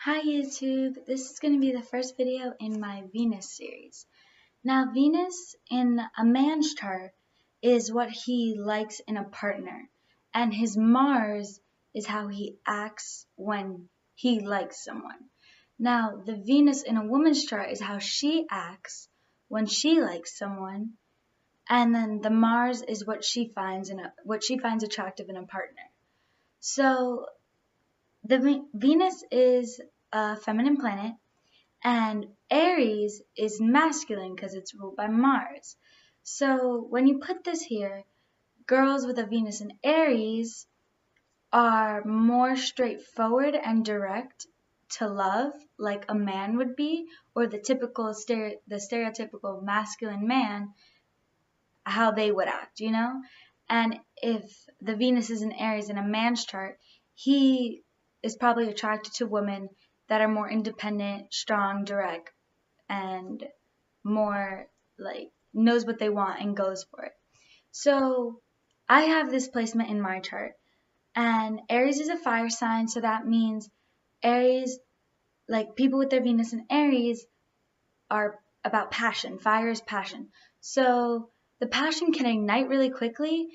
Hi YouTube, this is going to be the first video in my Venus series. Now Venus in a man's chart is what he likes in a partner, and his Mars is how he acts when he likes someone. Now the Venus in a woman's chart is how she acts when she likes someone, and then the Mars is what she finds attractive in a partner. So the Venus is a feminine planet, and Aries is masculine because it's ruled by Mars. So when you put this here, girls with a Venus in Aries are more straightforward and direct to love, like a man would be, or the stereotypical masculine man, how they would act, you know? And if the Venus is in Aries in a man's chart, he is probably attracted to women that are more independent, strong, direct, and more like knows what they want and goes for it. So I have this placement in my chart, and Aries is a fire sign, so that means Aries, like people with their Venus in Aries, are about passion. Fire is passion. So the passion can ignite really quickly,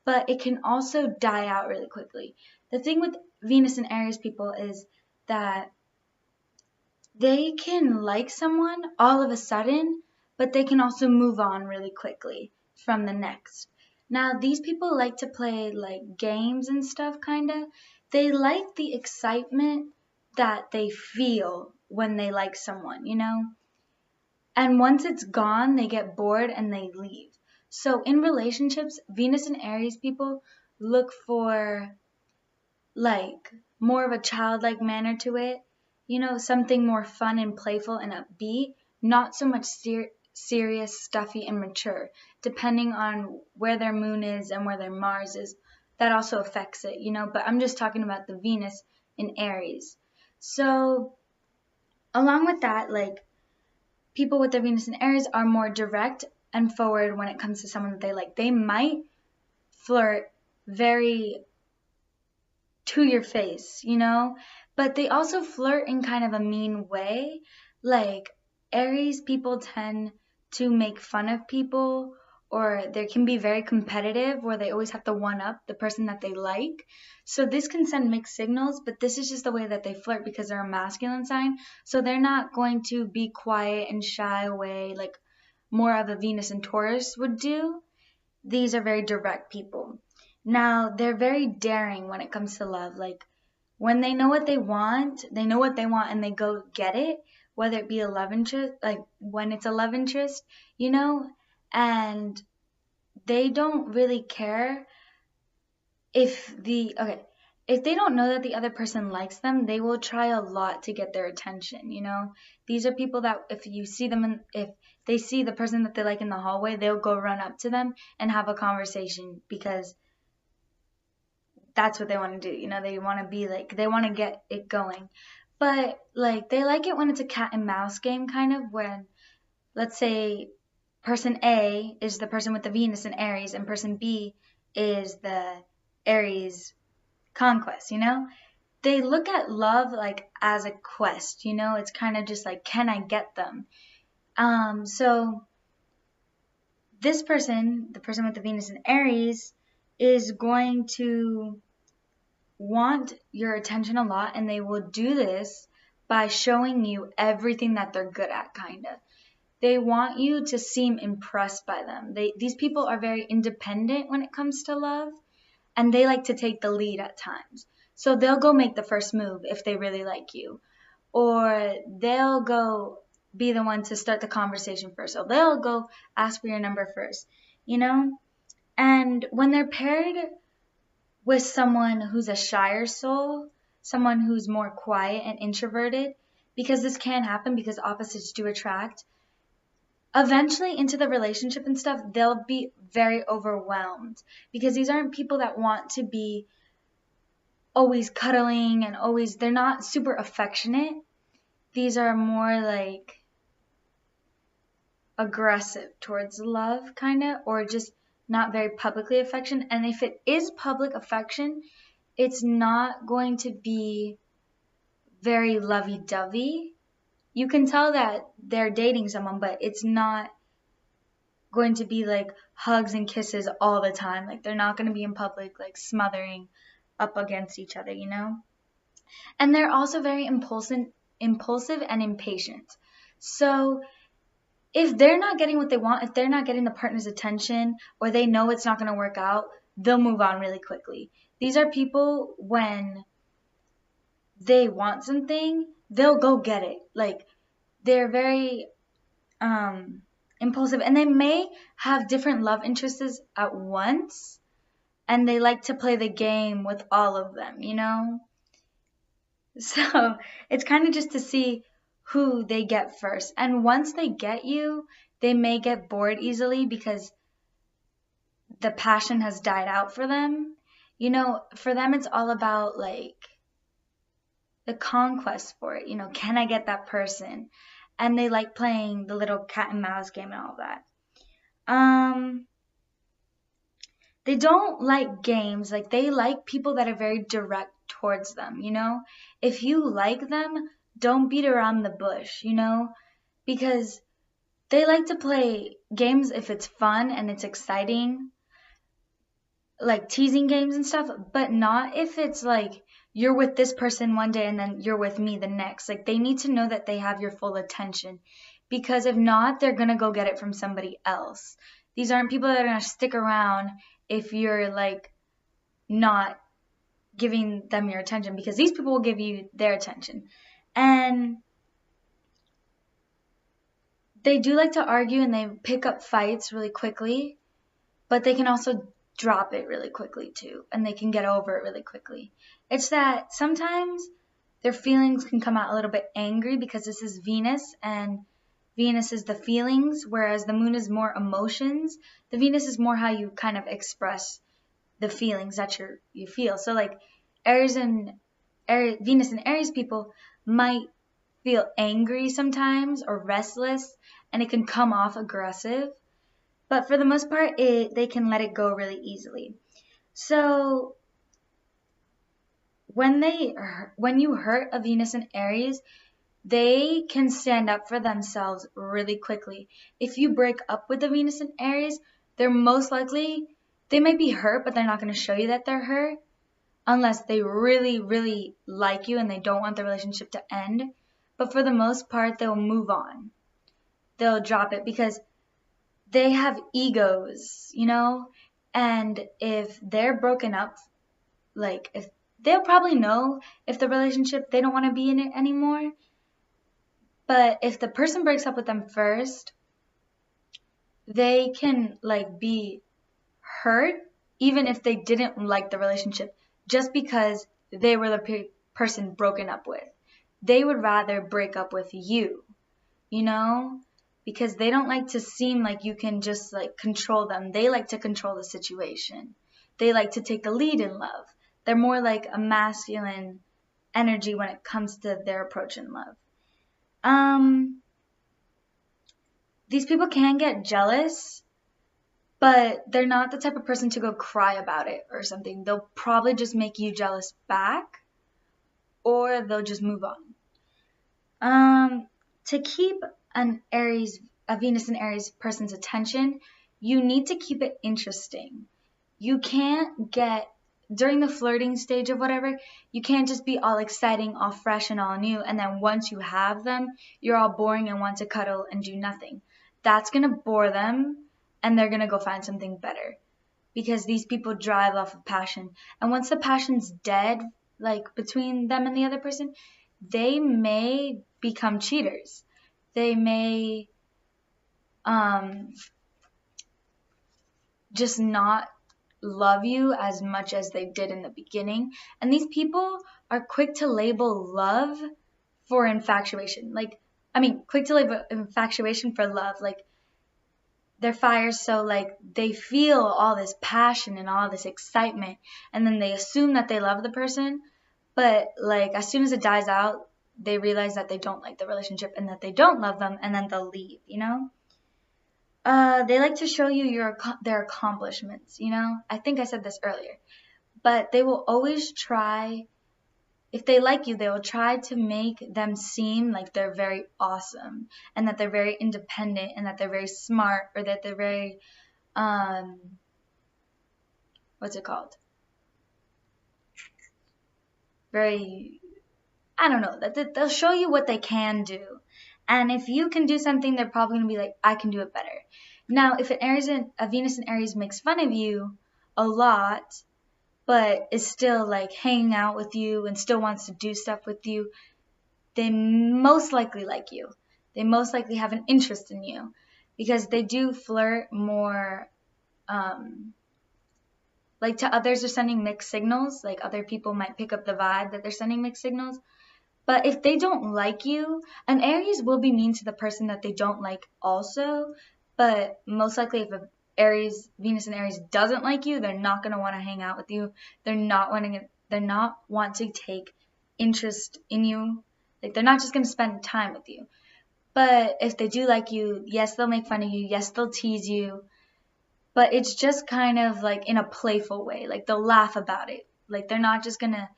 but it can also die out really quickly. The thing with Venus and Aries people is that they can like someone all of a sudden, but they can also move on really quickly from the next. Now, these people like to play like games and stuff, kinda. They like the excitement that they feel when they like someone, you know? And once it's gone, they get bored and they leave. So in relationships, Venus and Aries people look for like more of a childlike manner to it, you know, something more fun and playful and upbeat, not so much serious, stuffy, and mature. Depending on where their moon is and where their Mars is, that also affects it, you know, but I'm just talking about the Venus in Aries. So along with that, like people with their Venus in Aries are more direct and forward when it comes to someone that they like. They might flirt very to your face, you know, but they also flirt in kind of a mean way. Like Aries people tend to make fun of people, or they can be very competitive where they always have to one up the person that they like. So this can send mixed signals, but this is just the way that they flirt because they're a masculine sign. So they're not going to be quiet and shy away like more of a Venus and Taurus would do. These are very direct people. Now, they're very daring when it comes to love. Like, when they know what they want, and they go get it, whether it be a love interest, like when it's a love interest, you know, and they don't really care if they don't know that the other person likes them, they will try a lot to get their attention, you know? These are people that if you see them if they see the person that they like in the hallway, they'll go run up to them and have a conversation because that's what they want to do. You know, they want to be like, they want to get it going. But like they like it when it's a cat and mouse game, kind of, when let's say person A is the person with the Venus in Aries and person B is the Aries conquest, you know? They look at love like as a quest, you know? It's kind of just like, can I get them? So this person, the person with the Venus in Aries, is going to want your attention a lot, and they will do this by showing you everything that they're good at, kind of. They want you to seem impressed by them. These people are very independent when it comes to love, and they like to take the lead at times. So they'll go make the first move if they really like you, or they'll go be the one to start the conversation first. So they'll go ask for your number first, you know? And when they're paired with someone who's a shyer soul, someone who's more quiet and introverted, because this can happen because opposites do attract, eventually into the relationship and stuff, they'll be very overwhelmed because these aren't people that want to be always cuddling and always, they're not super affectionate. These are more like aggressive towards love, kind of, or just not very publicly affection. And if it is public affection, it's not going to be very lovey-dovey. You can tell that they're dating someone, but it's not going to be like hugs and kisses all the time. Like they're not going to be in public like smothering up against each other, you know? And they're also very impulsive and impatient. So if they're not getting what they want, if they're not getting the partner's attention, or they know it's not going to work out, they'll move on really quickly. These are people, when they want something, they'll go get it. Like, they're very impulsive, and they may have different love interests at once, and they like to play the game with all of them, you know? So it's kind of just to see who they get first. And once they get you, they may get bored easily because the passion has died out for them. You know, for them, it's all about like the conquest for it. You know, can I get that person? And they like playing the little cat and mouse game and all that. They don't like games. Like, they like people that are very direct towards them, you know? If you like them, don't beat around the bush, you know? Because they like to play games if it's fun and it's exciting, like teasing games and stuff, but not if it's like you're with this person one day and then you're with me the next. Like, they need to know that they have your full attention, because if not, they're going to go get it from somebody else. These aren't people that are going to stick around if you're like not giving them your attention, because these people will give you their attention. And they do like to argue, and they pick up fights really quickly, but they can also drop it really quickly too, and they can get over it really quickly. It's that sometimes their feelings can come out a little bit angry, because this is Venus, and Venus is the feelings, whereas the moon is more emotions. The Venus is more how you kind of express the feelings that you feel. So like Venus and Aries people might feel angry sometimes or restless, and it can come off aggressive. But for the most part, they can let it go really easily. So when you hurt a Venus and Aries, they can stand up for themselves really quickly. If you break up with the Venus and Aries, they're most likely, they might be hurt, but they're not going to show you that they're hurt unless they really, really like you and they don't want the relationship to end. But for the most part, they'll move on. They'll drop it because they have egos, you know? And if they're broken up, like, if they'll probably know if the relationship, they don't want to be in it anymore. But if the person breaks up with them first, they can like be hurt even if they didn't like the relationship, just because they were the person broken up with. They would rather break up with you, you know, because they don't like to seem like you can just like control them. They like to control the situation. They like to take the lead in love. They're more like a masculine energy when it comes to their approach in love. These people can get jealous, but they're not the type of person to go cry about it or something. They'll probably just make you jealous back, or they'll just move on. To keep a Venus and Aries person's attention, you need to keep it interesting. You can't get, during the flirting stage of whatever, you can't just be all exciting, all fresh and all new, and then once you have them, you're all boring and want to cuddle and do nothing. That's going to bore them, and they're going to go find something better, because these people drive off of passion. And once the passion's dead, like between them and the other person, they may become cheaters. They may just not love you as much as they did in the beginning. And these people are quick to label love for infatuation. Quick to label infatuation for love. Like, they're fire, so like they feel all this passion and all this excitement, and then they assume that they love the person, but like as soon as it dies out, they realize that they don't like the relationship and that they don't love them, and then they'll leave, you know? They like to show you their accomplishments, you know? I think I said this earlier, but they will always try if they like you, they will try to make them seem like they're very awesome and that they're very independent and that they're very smart, or that they're very, what's it called? Very, I don't know, that they'll show you what they can do. And if you can do something, they're probably going to be like, I can do it better. Now, if a Venus in Aries makes fun of you a lot, but is still like hanging out with you and still wants to do stuff with you, they most likely like you. They most likely have an interest in you, because they do flirt more, like to others are sending mixed signals. Like other people might pick up the vibe that they're sending mixed signals. But if they don't like you, an Aries will be mean to the person that they don't like also. But most likely if a Venus in Aries doesn't like you, they're not going to want to hang out with you. They're not want to take interest in you. Like they're not just going to spend time with you. But if they do like you, yes, they'll make fun of you. Yes, they'll tease you. But it's just kind of like in a playful way. Like they'll laugh about it. Like they're not just going to,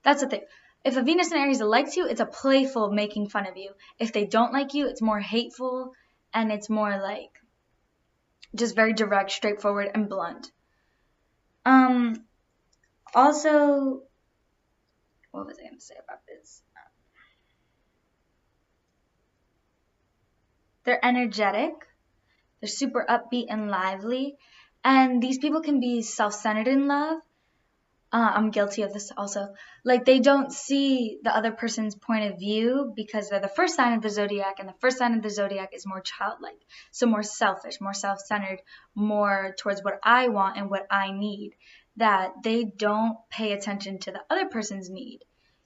that's the thing. If a Venus in Aries likes you, it's a playful making fun of you. If they don't like you, it's more hateful, and it's more like just very direct, straightforward, and blunt. Also, what was I going to say about this? They're energetic. They're super upbeat and lively. And these people can be self-centered in love. I'm guilty of this also. Like they don't see the other person's point of view because they're the first sign of the zodiac, and the first sign of the zodiac is more childlike. So more selfish, more self-centered, more towards what I want and what I need. That they don't pay attention to the other person's need.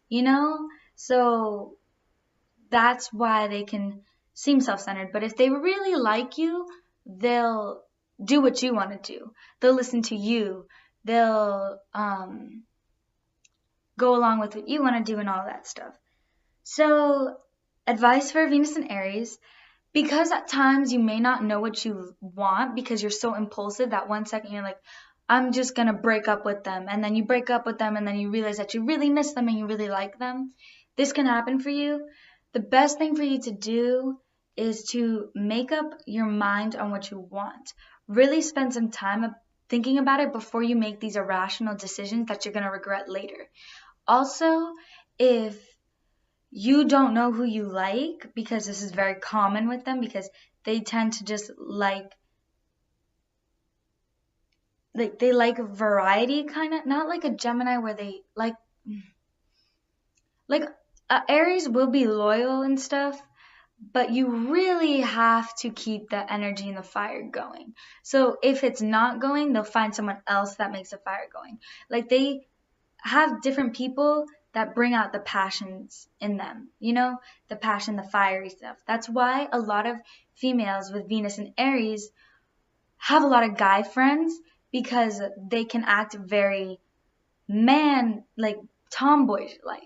You know? So that's why they can seem self-centered. But if they really like you, they'll do what you want to do. They'll listen to you. They'll go along with what you want to do and all that stuff. So, advice for Venus and Aries, because at times you may not know what you want because you're so impulsive that 1 second you're like, I'm just going to break up with them. And then you break up with them and then you realize that you really miss them and you really like them. This can happen for you. The best thing for you to do is to make up your mind on what you want. Really spend some time thinking about it before you make these irrational decisions that you're going to regret later. Also, if you don't know who you like, because this is very common with them, because they tend to just like they like variety, kind of, not like a Gemini where they like Aries will be loyal and stuff, but you really have to keep the energy and the fire going. So if it's not going, they'll find someone else that makes the fire going. Like they have different people that bring out the passions in them, you know, the passion, the fiery stuff. That's why a lot of females with Venus and Aries have a lot of guy friends, because they can act very like tomboy-like.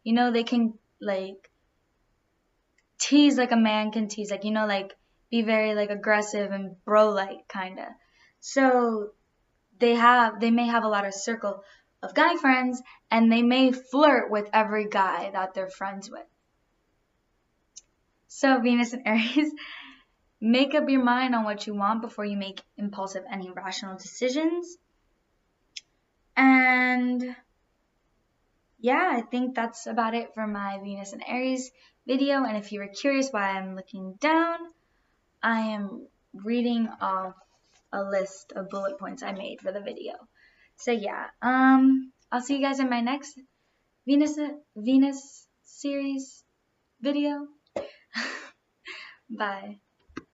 You know, they can like tease like a man can tease, like, you know, like be very like aggressive and bro-like kind of. So they may have a lot of circle of guy friends, and they may flirt with every guy that they're friends with. So Venus and Aries, make up your mind on what you want before you make impulsive and irrational decisions. And yeah, I think that's about it for my Venus and Aries video. And if you were curious why I'm looking down, I am reading off a list of bullet points I made for the video. So yeah, I'll see you guys in my next Venus series video. Bye.